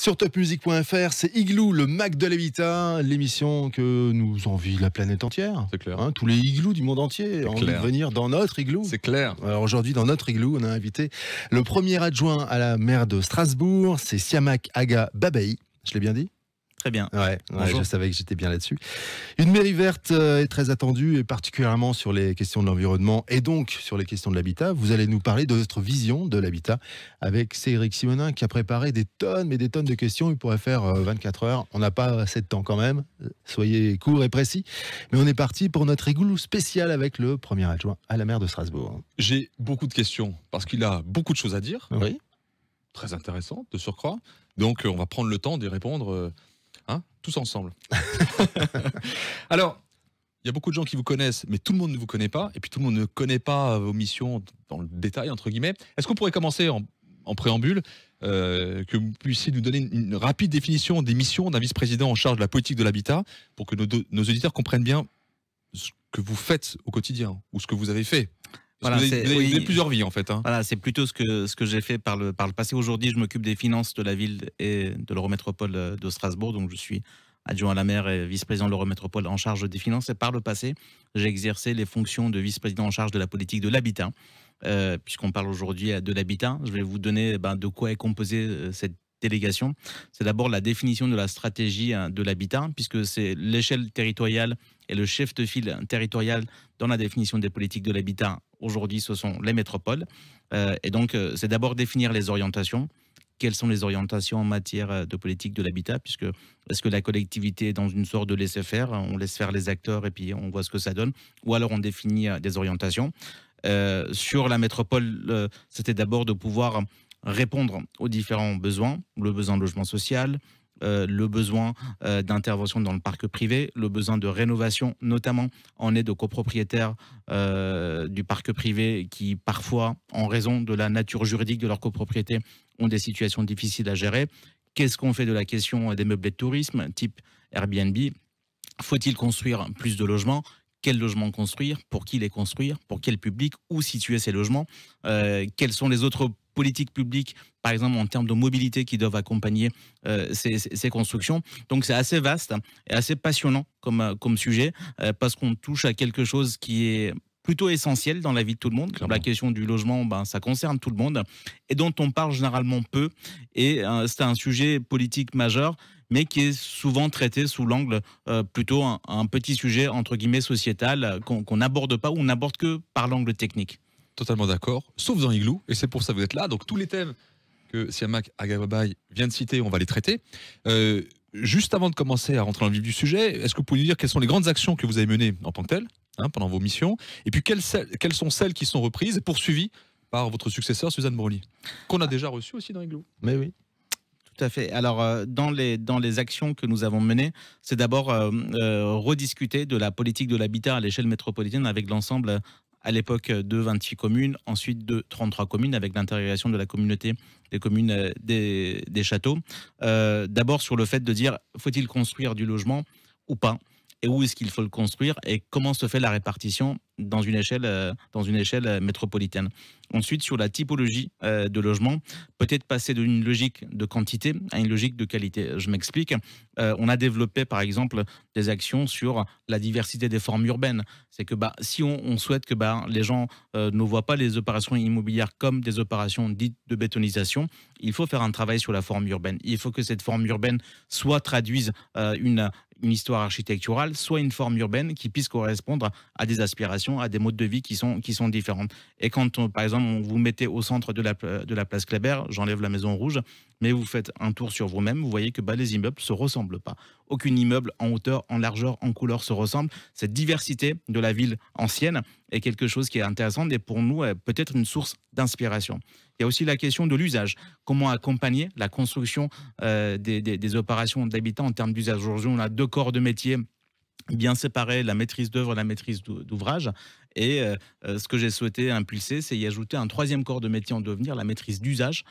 Sur topmusic.fr, c'est Igloo, le Mac de l'habitat, l'émission que nous envie la planète entière. C'est clair. Tous les igloos du monde entier ont envie de venir dans notre igloo. C'est clair. Alors aujourd'hui, dans notre igloo, on a invité le premier adjoint à la maire de Strasbourg, c'est Siamak Aga Babaï. Je l'ai bien dit ? Très bien. Ouais, je savais que j'étais bien là-dessus. Une mairie verte est très attendue, et particulièrement sur les questions de l'environnement et donc sur les questions de l'habitat. Vous allez nous parler de votre vision de l'habitat avec Cédric Simonin qui a préparé des tonnes, mais des tonnes de questions. Il pourrait faire 24 heures. On n'a pas assez de temps quand même. Soyez courts et précis. Mais on est parti pour notre igloo spécial avec le premier adjoint à la maire de Strasbourg. J'ai beaucoup de questions parce qu'il a beaucoup de choses à dire. Oui. Très intéressant de surcroît. Donc on va prendre le temps d'y répondre. Tous ensemble. Alors, il y a beaucoup de gens qui vous connaissent, mais tout le monde ne vous connaît pas, et puis tout le monde ne connaît pas vos missions dans le détail, entre guillemets. Est-ce qu'on pourrait commencer en préambule, que vous puissiez nous donner une rapide définition des missions d'un vice-président en charge de la politique de l'habitat, pour que nos auditeurs comprennent bien ce que vous faites au quotidien, ou ce que vous avez fait. Voilà, vous avez plusieurs vies en fait. Voilà, c'est plutôt ce que j'ai fait par le passé. Aujourd'hui, je m'occupe des finances de la ville et de l'Eurométropole de Strasbourg. Donc, je suis adjoint à la maire et vice-président de l'Eurométropole en charge des finances. Et par le passé, j'ai exercé les fonctions de vice-président en charge de la politique de l'habitat. Puisqu'on parle aujourd'hui de l'habitat, je vais vous donner de quoi est composée cette délégation. C'est d'abord la définition de la stratégie de l'habitat, puisque c'est l'échelle territoriale et le chef de file territorial dans la définition des politiques de l'habitat. Aujourd'hui, ce sont les métropoles. Et donc, c'est d'abord définir les orientations. Quelles sont les orientations en matière de politique de l'habitat, puisque est-ce que la collectivité est dans une sorte de laisser-faire, on laisse faire les acteurs et puis on voit ce que ça donne, ou alors on définit des orientations. Sur la métropole, c'était d'abord de pouvoir répondre aux différents besoins, le besoin de logement social, le besoin d'intervention dans le parc privé, le besoin de rénovation, notamment en aide aux copropriétaires du parc privé qui, parfois, en raison de la nature juridique de leur copropriété, ont des situations difficiles à gérer. Qu'est-ce qu'on fait de la question des meublés de tourisme, type Airbnb ? Faut-il construire plus de logements ? Quels logements construire ? Pour qui les construire ? Pour quel public ? Où situer ces logements ? Quelles sont les autres politiques publiques, par exemple en termes de mobilité, qui doivent accompagner ces constructions. Donc c'est assez vaste et assez passionnant comme sujet, parce qu'on touche à quelque chose qui est plutôt essentiel dans la vie de tout le monde. Clairement. La question du logement, ça concerne tout le monde, et dont on parle généralement peu. Et c'est un sujet politique majeur, mais qui est souvent traité sous l'angle plutôt un petit sujet, entre guillemets, sociétal, qu'on n'aborde pas, ou on n'aborde que par l'angle technique. Totalement d'accord, sauf dans Igloo, et c'est pour ça que vous êtes là. Donc tous les thèmes que Siamak Aga Babaï vient de citer, on va les traiter. Juste avant de commencer à rentrer dans le vif du sujet, est-ce que vous pouvez nous dire quelles sont les grandes actions que vous avez menées en tant que telles, pendant vos missions, et puis quelles sont celles qui sont reprises et poursuivies par votre successeur Suzanne Broly, qu'on a déjà reçue aussi dans Igloo. Mais oui. Tout à fait. Alors, dans les actions que nous avons menées, c'est d'abord rediscuter de la politique de l'habitat à l'échelle métropolitaine avec l'ensemble, à l'époque, de 28 communes, ensuite de 33 communes, avec l'intégration de la communauté des communes des châteaux. D'abord sur le fait de dire, faut-il construire du logement ou pas ? Et où est-ce qu'il faut le construire, et comment se fait la répartition dans une échelle métropolitaine. Ensuite, sur la typologie de logement, peut-être passer d'une logique de quantité à une logique de qualité. Je m'explique. On a développé, par exemple, des actions sur la diversité des formes urbaines. C'est que si on souhaite que les gens ne voient pas les opérations immobilières comme des opérations dites de bétonisation, il faut faire un travail sur la forme urbaine. Il faut que cette forme urbaine soit traduise une histoire architecturale, soit une forme urbaine qui puisse correspondre à des aspirations, à des modes de vie qui sont différentes. Et quand, par exemple, on vous mettez au centre de la place Kléber, j'enlève la Maison Rouge, mais vous faites un tour sur vous-même, vous voyez que les immeubles ne se ressemblent pas. Aucun immeuble en hauteur, en largeur, en couleur se ressemble. Cette diversité de la ville ancienne est quelque chose qui est intéressant et pour nous peut-être une source d'inspiration. Il y a aussi la question de l'usage. Comment accompagner la construction des opérations d'habitat en termes d'usage. Aujourd'hui, on a 2 corps de métier bien séparer la maîtrise d'œuvre et la maîtrise d'ouvrage. Et ce que j'ai souhaité impulser, c'est y ajouter un 3e corps de métier en devenir, la maîtrise d'usage.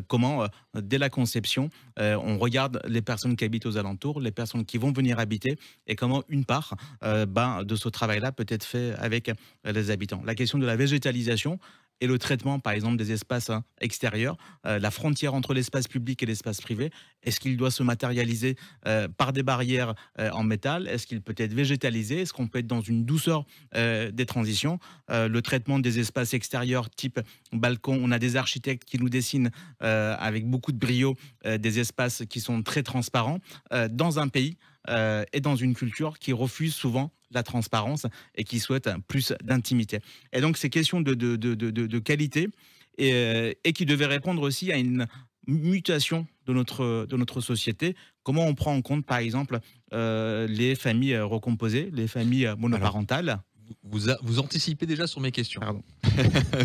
Comment, dès la conception, on regarde les personnes qui habitent aux alentours, les personnes qui vont venir habiter, et comment une part de ce travail-là peut être fait avec les habitants. La question de la végétalisation et le traitement, par exemple, des espaces extérieurs, la frontière entre l'espace public et l'espace privé. Est-ce qu'il doit se matérialiser par des barrières en métal? Est-ce qu'il peut être végétalisé? Est-ce qu'on peut être dans une douceur des transitions? Le traitement des espaces extérieurs type balcon, on a des architectes qui nous dessinent avec beaucoup de brio des espaces qui sont très transparents dans un pays et dans une culture qui refuse souvent la transparence et qui souhaite plus d'intimité. Et donc, ces questions de qualité et qui devaient répondre aussi à une mutation de notre société. Comment on prend en compte, par exemple, les familles recomposées, les familles monoparentales? Vous anticipez déjà sur mes questions. Pardon.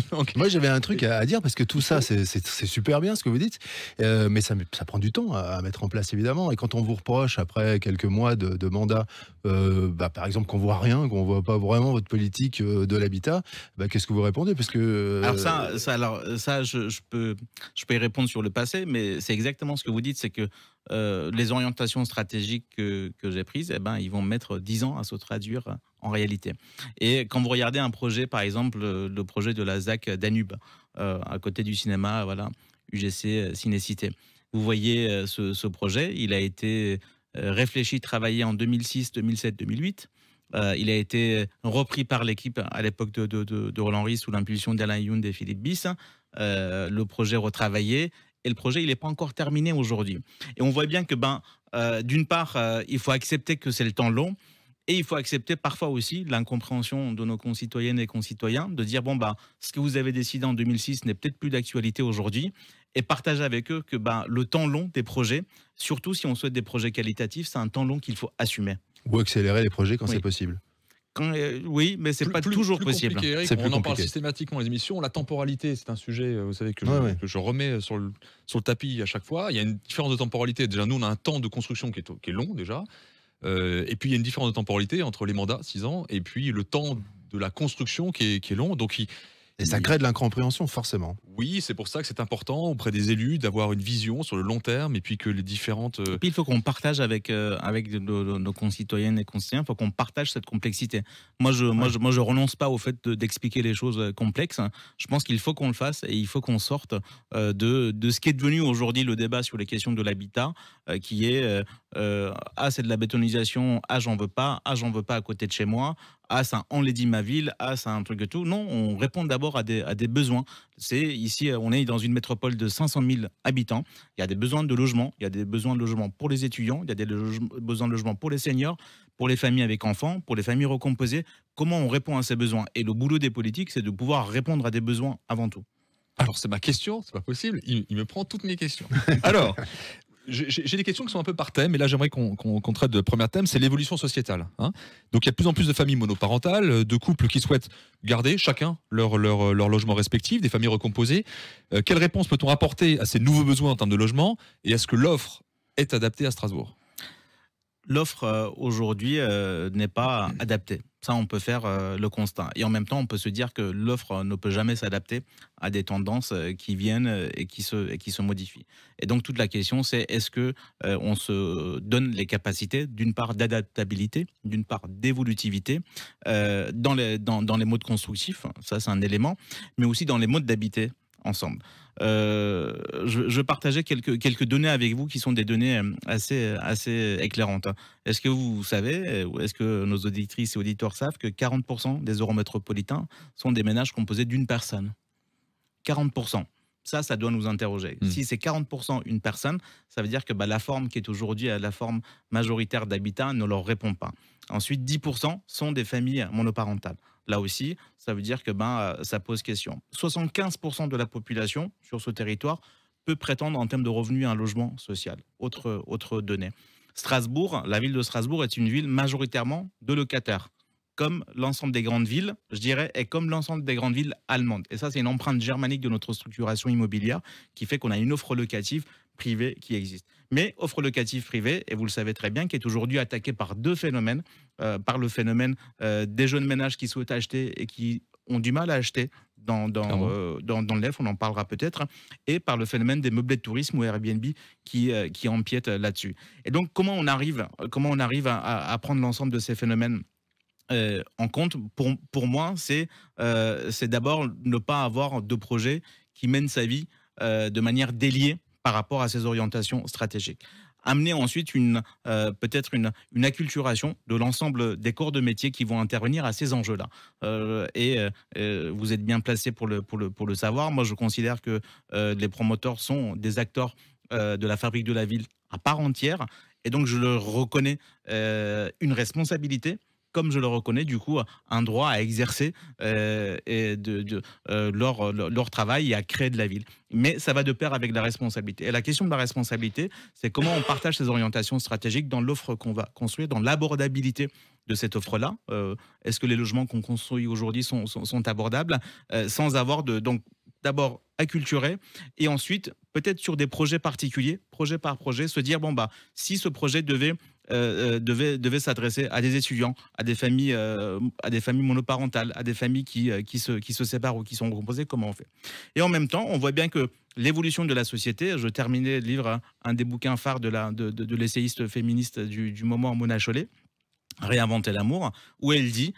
Donc, Moi, j'avais un truc à dire parce que tout ça, c'est super bien ce que vous dites, mais ça prend du temps à mettre en place, évidemment. Et quand on vous reproche, après quelques mois de mandat, par exemple, qu'on voit rien, qu'on voit pas vraiment votre politique de l'habitat, qu'est-ce que vous répondez? Parce que, Alors ça, je peux y répondre sur le passé, mais c'est exactement ce que vous dites, c'est que les orientations stratégiques que j'ai prises, ils vont mettre 10 ans à se traduire en réalité. Et quand vous regardez un projet, par exemple, le projet de la ZAC Danube, à côté du cinéma, voilà, UGC Cinécité, vous voyez ce projet, il a été réfléchi, travaillé en 2006, 2007, 2008. Il a été repris par l'équipe à l'époque de Roland Ries sous l'impulsion d'Alain Youn et Philippe Biss. Le projet retravaillé. Et le projet, il n'est pas encore terminé aujourd'hui. Et on voit bien que, d'une part, il faut accepter que c'est le temps long, et il faut accepter parfois aussi l'incompréhension de nos concitoyennes et concitoyens, de dire, ce que vous avez décidé en 2006 n'est peut-être plus d'actualité aujourd'hui, et partager avec eux que le temps long des projets, surtout si on souhaite des projets qualitatifs, c'est un temps long qu'il faut assumer. ou accélérer les projets quand Oui. c'est possible. Oui, mais c'est pas toujours possible. Eric, C'est plus on en parle compliqué. systématiquement dans les émissions. La temporalité, c'est un sujet, vous savez, que je remets sur le tapis à chaque fois. Il y a une différence de temporalité. Déjà, nous, on a un temps de construction qui est long, déjà. Et puis, il y a une différence de temporalité entre les mandats, 6 ans, et puis le temps de la construction qui est long. Donc, Et ça crée de l'incompréhension, forcément. oui, c'est pour ça que c'est important auprès des élus d'avoir une vision sur le long terme et puis que les différentes... Et puis, il faut qu'on partage avec nos concitoyennes et concitoyens, il faut qu'on partage cette complexité. Moi, je renonce pas au fait d'expliquer les choses complexes. Je pense qu'il faut qu'on le fasse et il faut qu'on sorte de ce qui est devenu aujourd'hui le débat sur les questions de l'habitat, qui est c'est de la bétonisation, j'en veux pas à côté de chez moi, ça enlaidit ma ville, c'est un truc de tout. Non, on répond d'abord à des besoins. Ici, on est dans une métropole de 500 000 habitants. Il y a des besoins de logement. Il y a des besoins de logement pour les étudiants. Il y a des besoins de logement pour les seniors, pour les familles avec enfants, pour les familles recomposées. Comment on répond à ces besoins? Et le boulot des politiques, c'est de pouvoir répondre à des besoins avant tout. Alors, c'est ma question, c'est pas possible. Il me prend toutes mes questions. Alors, j'ai des questions qui sont un peu par thème, et là j'aimerais qu'on traite de premier thème, c'est l'évolution sociétale. Donc il y a de plus en plus de familles monoparentales, de couples qui souhaitent garder chacun leur logement respectif, des familles recomposées. Quelle réponse peut-on apporter à ces nouveaux besoins en termes de logement, et est-ce que l'offre est adaptée à Strasbourg? L'offre aujourd'hui n'est pas adaptée. Ça, on peut faire le constat. Et en même temps, on peut se dire que l'offre ne peut jamais s'adapter à des tendances qui viennent et qui se modifient. Et donc, toute la question, c'est est-ce que on se donne les capacités, d'une part d'adaptabilité, d'une part d'évolutivité, dans les modes constructifs, ça c'est un élément, mais aussi dans les modes d'habiter ensemble. Je partageais quelques données avec vous qui sont des données assez éclairantes. Est-ce que vous savez, ou est-ce que nos auditrices et auditeurs savent que 40% des eurométropolitains sont des ménages composés d'une personne? 40%. Ça doit nous interroger. Si c'est 40% une personne, ça veut dire que la forme qui est aujourd'hui la forme majoritaire d'habitat ne leur répond pas. Ensuite, 10% sont des familles monoparentales. Là aussi, ça veut dire que ça pose question. 75% de la population sur ce territoire peut prétendre en termes de revenus à un logement social. Autre donnée. Strasbourg, la ville de Strasbourg est une ville majoritairement de locataires, comme l'ensemble des grandes villes, je dirais, et comme l'ensemble des grandes villes allemandes. Et ça, c'est une empreinte germanique de notre structuration immobilière qui fait qu'on a une offre locative privée qui existe. Mais offre locative privée, et vous le savez très bien, qui est aujourd'hui attaquée par deux phénomènes. Par le phénomène des jeunes ménages qui souhaitent acheter et qui ont du mal à acheter dans le LEF, on en parlera peut-être, et par le phénomène des meublés de tourisme ou Airbnb qui empiètent là-dessus. Et donc, comment on arrive à prendre l'ensemble de ces phénomènes en compte, pour moi, c'est d'abord ne pas avoir de projet qui mène sa vie de manière déliée par rapport à ses orientations stratégiques. Amener ensuite peut-être une acculturation de l'ensemble des corps de métier qui vont intervenir à ces enjeux-là. Vous êtes bien placé pour le savoir. Moi, je considère que les promoteurs sont des acteurs de la fabrique de la ville à part entière. Et donc, je leur reconnais une responsabilité, comme je le reconnais du coup un droit à exercer leur travail et à créer de la ville. Mais ça va de pair avec la responsabilité. Et la question de la responsabilité, c'est comment on partage ces orientations stratégiques dans l'offre qu'on va construire, dans l'abordabilité de cette offre-là. Est-ce que les logements qu'on construit aujourd'hui sont abordables sans avoir donc d'abord acculturer et ensuite peut-être sur des projets particuliers, projet par projet, se dire si ce projet devait s'adresser à des étudiants, à des familles monoparentales, à des familles qui se séparent ou qui sont recomposées, comment on fait? Et en même temps, on voit bien que l'évolution de la société, je terminais de lire un des bouquins phares de l'essayiste féministe du moment, Mona Chollet, Réinventer l'amour, où elle dit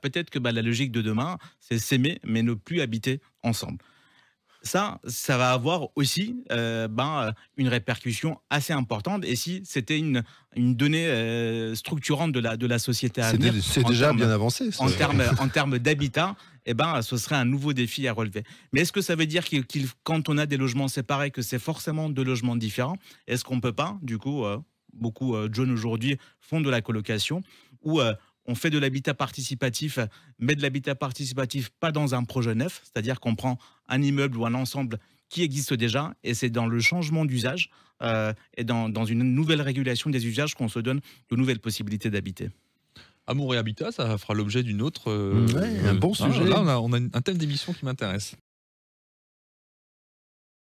peut-être que la logique de demain, c'est s'aimer mais ne plus habiter ensemble. Ça va avoir aussi une répercussion assez importante. Et si c'était une donnée structurante de la société à venir, c'est déjà bien avancé. Ça. En termes d'habitat, ce serait un nouveau défi à relever. Mais est-ce que ça veut dire quand on a des logements séparés, que c'est forcément deux logements différents? Est-ce qu'on ne peut pas, du coup, beaucoup de jeunes aujourd'hui font de la colocation, où on fait de l'habitat participatif, mais de l'habitat participatif pas dans un projet neuf, c'est-à-dire qu'on prend un immeuble ou un ensemble qui existe déjà, et c'est dans le changement d'usage et dans une nouvelle régulation des usages qu'on se donne de nouvelles possibilités d'habiter. Amour et habitat, ça fera l'objet d'une autre... un bon sujet. Là, on a un thème d'émission qui m'intéresse.